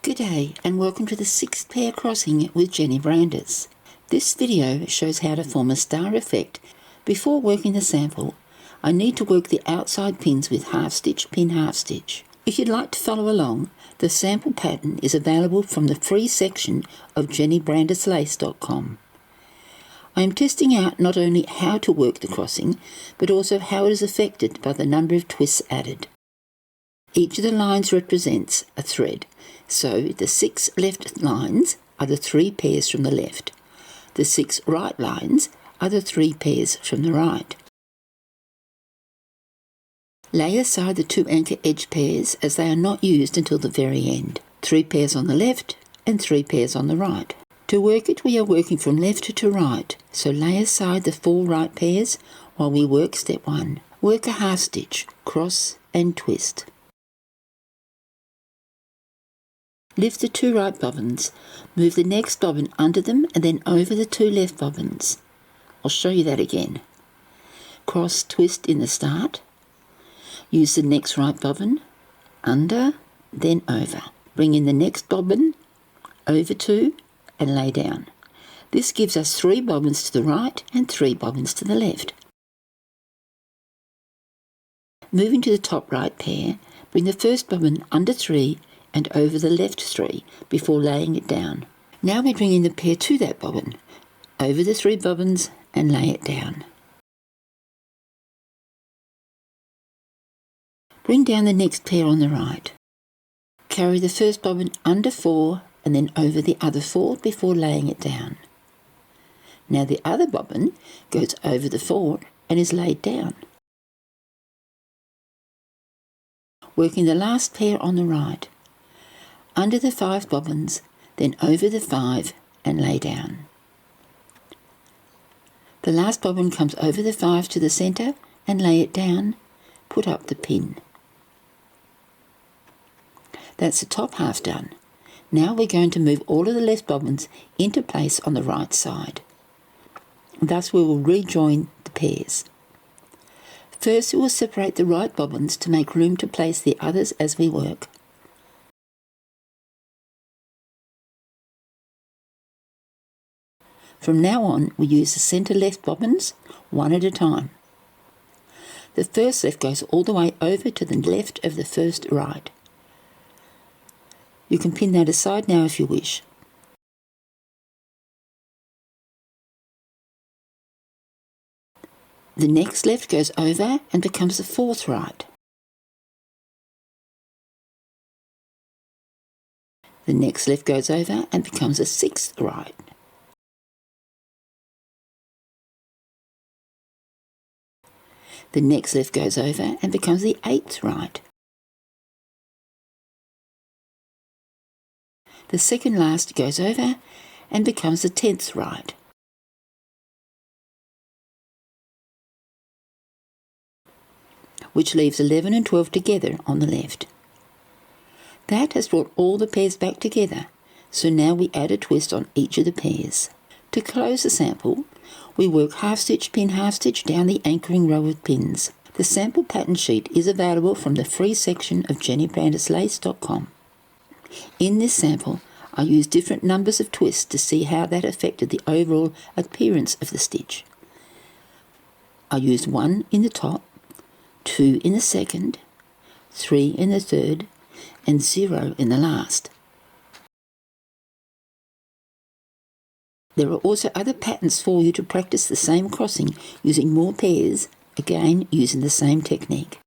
Good day and welcome to the 6th pair crossing with Jenny Brandis. This video shows how to form a star effect. Before working the sample, I need to work the outside pins with half stitch, pin half stitch. If you'd like to follow along, the sample pattern is available from the free section of jennybrandis.com. I am testing out not only how to work the crossing, but also how it is affected by the number of twists added. Each of the lines represents a thread, so the 6 left lines are the 3 pairs from the left. The 6 right lines are the 3 pairs from the right. Lay aside the 2 anchor edge pairs as they are not used until the very end. 3 pairs on the left and 3 pairs on the right. To work it, we are working from left to right, so lay aside the 4 right pairs while we work step 1. Work a half stitch, cross and twist. Lift the 2 right bobbins, move the next bobbin under them and then over the 2 left bobbins. I'll show you that again. Cross twist in the start. Use the next right bobbin, under, then over. Bring in the next bobbin, over 2 and lay down. This gives us 3 bobbins to the right and 3 bobbins to the left. Moving to the top right pair, bring the first bobbin under 3 and over the left 3 before laying it down. Now we bring in the pair to that bobbin, over the 3 bobbins and lay it down. Bring down the next pair on the right. Carry the first bobbin under 4 and then over the other 4 before laying it down. Now the other bobbin goes over the 4 and is laid down. Working the last pair on the right. Under the 5 bobbins, then over the 5 and lay down. The last bobbin comes over the 5 to the centre and lay it down, put up the pin. That's the top half done. Now we're going to move all of the left bobbins into place on the right side. Thus we will rejoin the pairs. First we will separate the right bobbins to make room to place the others as we work. From now on, we use the centre left bobbins, one at a time. The first left goes all the way over to the left of the first right. You can pin that aside now if you wish. The next left goes over and becomes the 4th right. The next left goes over and becomes the 6th right. The next left goes over and becomes the 8th right. The second last goes over and becomes the 10th right. Which leaves 11 and 12 together on the left. That has brought all the pairs back together, so now we add a twist on each of the pairs. To close the sample, we work half stitch, pin half stitch down the anchoring row of pins. The sample pattern sheet is available from the free section of jennybrandis.com. In this sample, I used different numbers of twists to see how that affected the overall appearance of the stitch. I used 1 in the top, 2 in the second, 3 in the third, and 0 in the last. There are also other patterns for you to practice the same crossing using more pairs, again using the same technique.